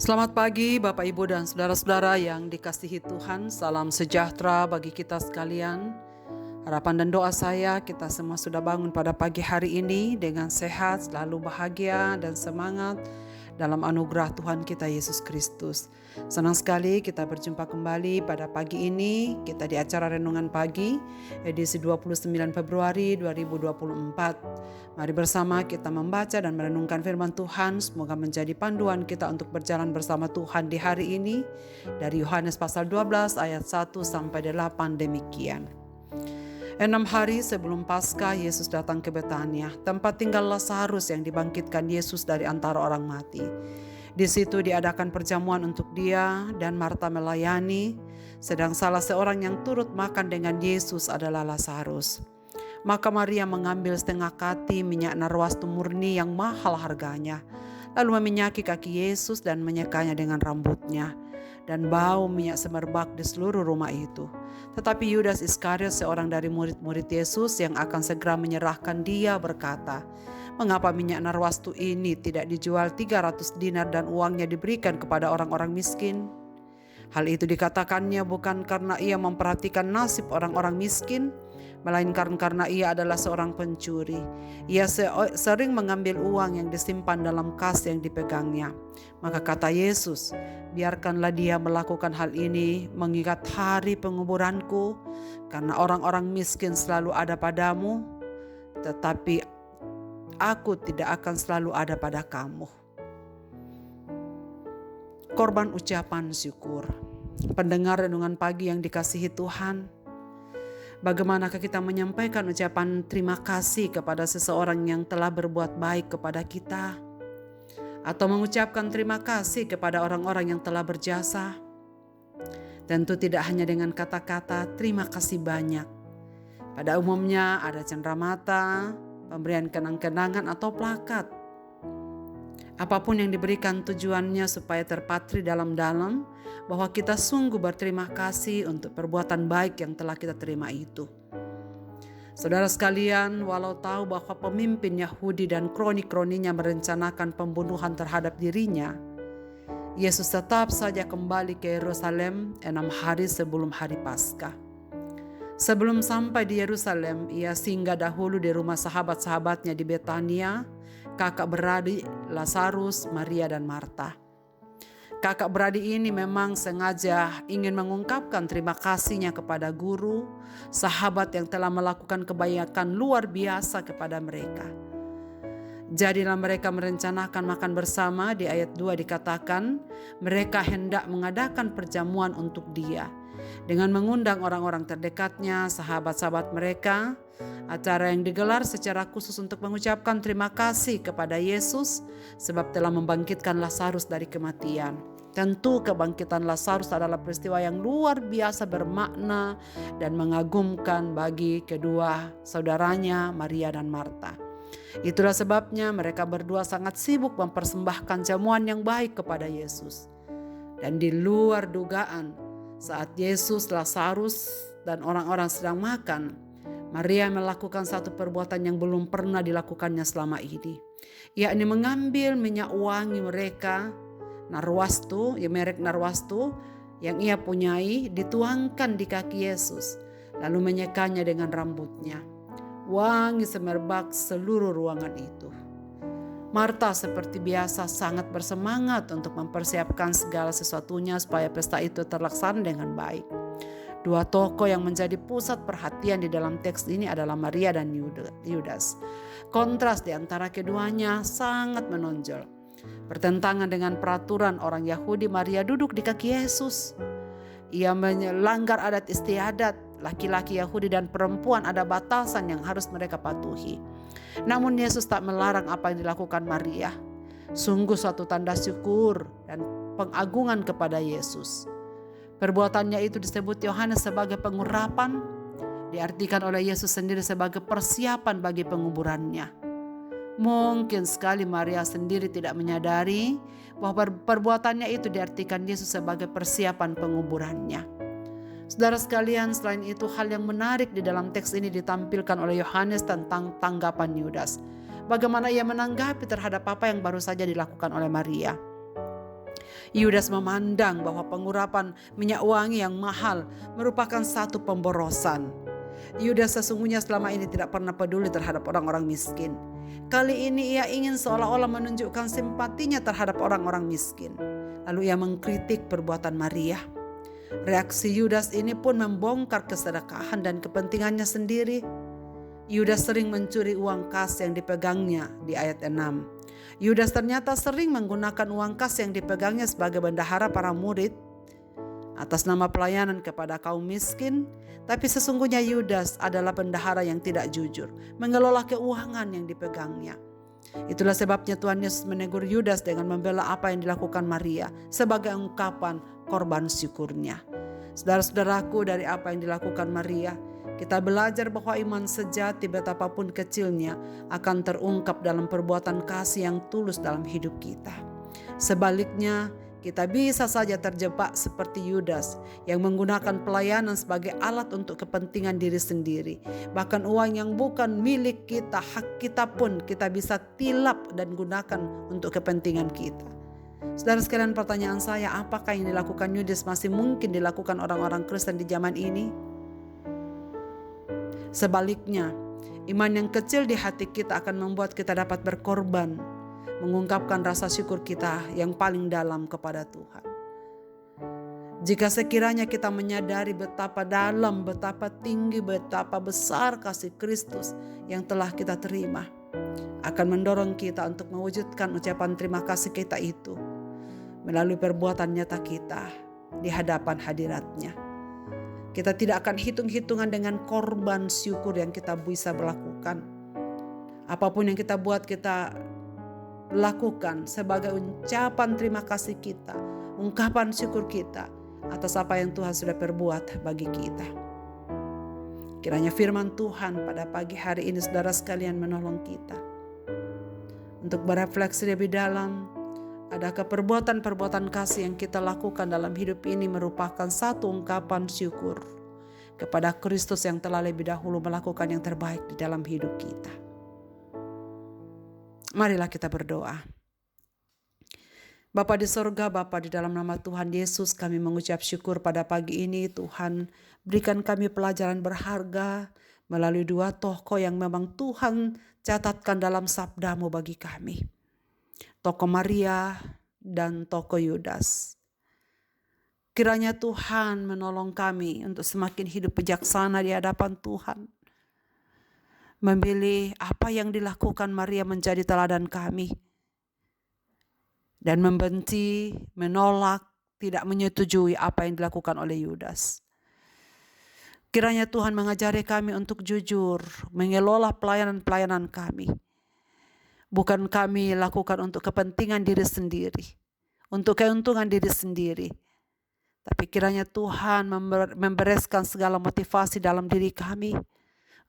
Selamat pagi Bapak Ibu dan saudara-saudara yang dikasihi Tuhan. Salam sejahtera bagi kita sekalian. Harapan dan doa saya kita semua sudah bangun pada pagi hari ini dengan sehat, selalu bahagia dan semangat dalam anugerah Tuhan kita Yesus Kristus. Senang sekali kita berjumpa kembali pada pagi ini. Kita di acara Renungan Pagi edisi 29 Februari 2024. Mari bersama kita membaca dan merenungkan firman Tuhan. Semoga menjadi panduan kita untuk berjalan bersama Tuhan di hari ini. Dari Yohanes pasal 12 ayat 1 sampai 8 demikian. 6 hari sebelum Paskah, Yesus datang ke Betania, tempat tinggal Lazarus yang dibangkitkan Yesus dari antara orang mati. Di situ diadakan perjamuan untuk dia dan Marta melayani, sedang salah seorang yang turut makan dengan Yesus adalah Lazarus. Maka Maria mengambil setengah kati minyak narwastu murni yang mahal harganya, lalu meminyaki kaki Yesus dan menyekanya dengan rambutnya. Dan bau minyak semerbak di seluruh rumah itu. Tetapi Yudas Iskariot, seorang dari murid-murid Yesus yang akan segera menyerahkan dia, berkata, "Mengapa minyak narwastu ini tidak dijual 300 dinar dan uangnya diberikan kepada orang-orang miskin?" Hal itu dikatakannya bukan karena ia memperhatikan nasib orang-orang miskin, melainkan karena ia adalah seorang pencuri. Ia sering mengambil uang yang disimpan dalam kas yang dipegangnya. Maka kata Yesus, "Biarkanlah dia melakukan hal ini mengingat hari penguburanku, karena orang-orang miskin selalu ada padamu, tetapi aku tidak akan selalu ada pada kamu." Korban ucapan syukur. Pendengar renungan pagi yang dikasihi Tuhan, bagaimanakah kita menyampaikan ucapan terima kasih kepada seseorang yang telah berbuat baik kepada kita? Atau mengucapkan terima kasih kepada orang-orang yang telah berjasa? Tentu tidak hanya dengan kata-kata terima kasih banyak. Pada umumnya ada cenderamata, pemberian kenang-kenangan atau plakat. Apapun yang diberikan tujuannya supaya terpatri dalam-dalam bahwa kita sungguh berterima kasih untuk perbuatan baik yang telah kita terima itu. Saudara sekalian, walau tahu bahwa pemimpin Yahudi dan kroni-kroninya merencanakan pembunuhan terhadap dirinya, Yesus tetap saja kembali ke Yerusalem 6 hari sebelum hari Paskah. Sebelum sampai di Yerusalem, ia singgah dahulu di rumah sahabat-sahabatnya di Betania, kakak beradik Lazarus, Maria dan Marta. Kakak beradik ini memang sengaja ingin mengungkapkan terima kasihnya kepada guru, sahabat yang telah melakukan kebaikan luar biasa kepada mereka. Jadilah mereka merencanakan makan bersama. Di ayat 2 dikatakan, mereka hendak mengadakan perjamuan untuk dia, dengan mengundang orang-orang terdekatnya, sahabat-sahabat mereka. Acara yang digelar secara khusus untuk mengucapkan terima kasih kepada Yesus sebab telah membangkitkan Lazarus dari kematian. Tentu kebangkitan Lazarus adalah peristiwa yang luar biasa bermakna dan mengagumkan bagi kedua saudaranya Maria dan Marta. Itulah sebabnya mereka berdua sangat sibuk mempersembahkan jamuan yang baik kepada Yesus. Dan di luar dugaan, saat Yesus, Lazarus, dan orang-orang sedang makan, Maria melakukan satu perbuatan yang belum pernah dilakukannya selama ini, yakni mengambil minyak wangi mereka, narwastu, merek narwastu yang ia punyai, dituangkan di kaki Yesus, lalu menyekanya dengan rambutnya. Wangi semerbak seluruh ruangan itu. Marta seperti biasa sangat bersemangat untuk mempersiapkan segala sesuatunya supaya pesta itu terlaksana dengan baik. Dua tokoh yang menjadi pusat perhatian di dalam teks ini adalah Maria dan Yudas. Kontras di antara keduanya sangat menonjol. Bertentangan dengan peraturan orang Yahudi, Maria duduk di kaki Yesus. Ia melanggar adat istiadat. Laki-laki Yahudi dan perempuan ada batasan yang harus mereka patuhi. Namun Yesus tak melarang apa yang dilakukan Maria. Sungguh suatu tanda syukur dan pengagungan kepada Yesus. Perbuatannya itu disebut Yohanes sebagai pengurapan, diartikan oleh Yesus sendiri sebagai persiapan bagi penguburannya. Mungkin sekali Maria sendiri tidak menyadari bahwa perbuatannya itu diartikan Yesus sebagai persiapan penguburannya. Saudara sekalian, selain itu hal yang menarik di dalam teks ini ditampilkan oleh Yohanes tentang tanggapan Yudas. Bagaimana ia menanggapi terhadap apa yang baru saja dilakukan oleh Maria. Yudas memandang bahwa pengurapan minyak wangi yang mahal merupakan satu pemborosan. Yudas sesungguhnya selama ini tidak pernah peduli terhadap orang-orang miskin. Kali ini ia ingin seolah-olah menunjukkan simpatinya terhadap orang-orang miskin. Lalu ia mengkritik perbuatan Maria. Reaksi Yudas ini pun membongkar kesedekahan dan kepentingannya sendiri. Yudas sering mencuri uang kas yang dipegangnya di ayat 6. Yudas ternyata sering menggunakan uang kas yang dipegangnya sebagai bendahara para murid atas nama pelayanan kepada kaum miskin, tapi sesungguhnya Yudas adalah bendahara yang tidak jujur, mengelola keuangan yang dipegangnya. Itulah sebabnya Tuhan Yesus menegur Yudas dengan membela apa yang dilakukan Maria sebagai ungkapan korban syukurnya. Saudara-saudaraku, dari apa yang dilakukan Maria, kita belajar bahwa iman sejati betapapun kecilnya akan terungkap dalam perbuatan kasih yang tulus dalam hidup kita. Sebaliknya, kita bisa saja terjebak seperti Yudas yang menggunakan pelayanan sebagai alat untuk kepentingan diri sendiri. Bahkan uang yang bukan milik kita, hak kita pun kita bisa tilap dan gunakan untuk kepentingan kita. Saudara sekalian, pertanyaan saya, apakah yang dilakukan Yudas masih mungkin dilakukan orang-orang Kristen di zaman ini? Sebaliknya, iman yang kecil di hati kita akan membuat kita dapat berkorban, mengungkapkan rasa syukur kita yang paling dalam kepada Tuhan. Jika sekiranya kita menyadari betapa dalam, betapa tinggi, betapa besar kasih Kristus yang telah kita terima, akan mendorong kita untuk mewujudkan ucapan terima kasih kita itu melalui perbuatan nyata kita di hadapan hadirat-Nya. Kita tidak akan hitung-hitungan dengan korban syukur yang kita bisa melakukan. Apapun yang kita buat, kita lakukan sebagai ucapan terima kasih kita, ungkapan syukur kita atas apa yang Tuhan sudah perbuat bagi kita. Kiranya firman Tuhan pada pagi hari ini saudara sekalian menolong kita untuk berefleksi lebih dalam. Adakah perbuatan-perbuatan kasih yang kita lakukan dalam hidup ini merupakan satu ungkapan syukur kepada Kristus yang telah lebih dahulu melakukan yang terbaik di dalam hidup kita. Marilah kita berdoa. Bapa di sorga, Bapa di dalam nama Tuhan Yesus, kami mengucap syukur pada pagi ini. Tuhan, berikan kami pelajaran berharga melalui dua tokoh yang memang Tuhan catatkan dalam sabda-Mu bagi kami. Tokoh Maria dan tokoh Yudas. Kiranya Tuhan menolong kami untuk semakin hidup bijaksana di hadapan Tuhan. Memilih apa yang dilakukan Maria menjadi teladan kami. Dan membenci, menolak, tidak menyetujui apa yang dilakukan oleh Yudas. Kiranya Tuhan mengajari kami untuk jujur, mengelola pelayanan-pelayanan kami. Bukan kami lakukan untuk kepentingan diri sendiri, untuk keuntungan diri sendiri. Tapi kiranya Tuhan membereskan segala motivasi dalam diri kami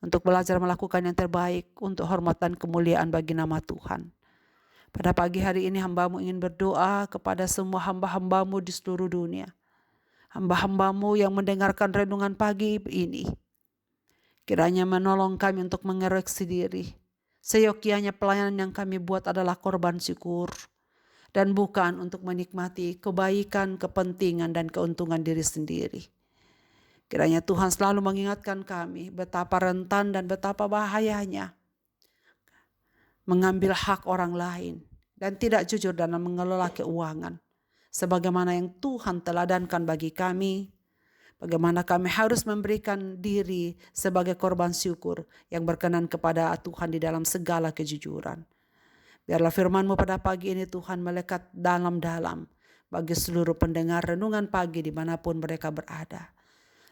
untuk belajar melakukan yang terbaik untuk hormat dan kemuliaan bagi nama Tuhan. Pada pagi hari ini hamba-Mu ingin berdoa kepada semua hamba-hamba-Mu di seluruh dunia. Hamba-hamba-Mu yang mendengarkan renungan pagi ini. Kiranya menolong kami untuk mengoreksi diri. Seyogyanya pelayanan yang kami buat adalah korban syukur dan bukan untuk menikmati kebaikan, kepentingan, dan keuntungan diri sendiri. Kiranya Tuhan selalu mengingatkan kami betapa rentan dan betapa bahayanya mengambil hak orang lain dan tidak jujur dalam mengelola keuangan. Sebagaimana yang Tuhan teladankan bagi kami, bagaimana kami harus memberikan diri sebagai korban syukur yang berkenan kepada Tuhan di dalam segala kejujuran. Biarlah firman-Mu pada pagi ini Tuhan melekat dalam-dalam bagi seluruh pendengar renungan pagi dimanapun mereka berada.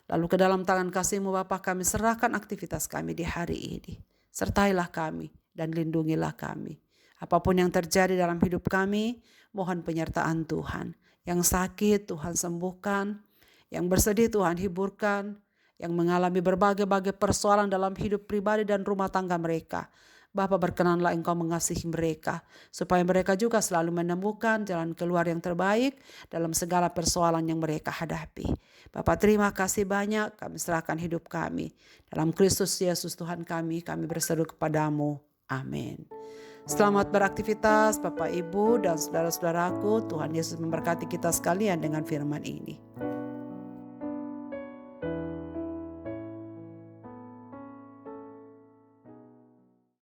Lalu ke dalam tangan kasih-Mu Bapa kami serahkan aktivitas kami di hari ini. Sertailah kami dan lindungilah kami. Apapun yang terjadi dalam hidup kami, mohon penyertaan Tuhan. Yang sakit Tuhan sembuhkan, yang bersedih Tuhan hiburkan, yang mengalami berbagai-bagai persoalan dalam hidup pribadi dan rumah tangga mereka. Bapa, berkenanlah Engkau mengasihi mereka, supaya mereka juga selalu menemukan jalan keluar yang terbaik dalam segala persoalan yang mereka hadapi. Bapa, terima kasih banyak, kami serahkan hidup kami. Dalam Kristus Yesus Tuhan kami berseru kepadamu. Amin. Selamat beraktivitas Bapak Ibu dan saudara-saudaraku. Tuhan Yesus memberkati kita sekalian dengan firman ini.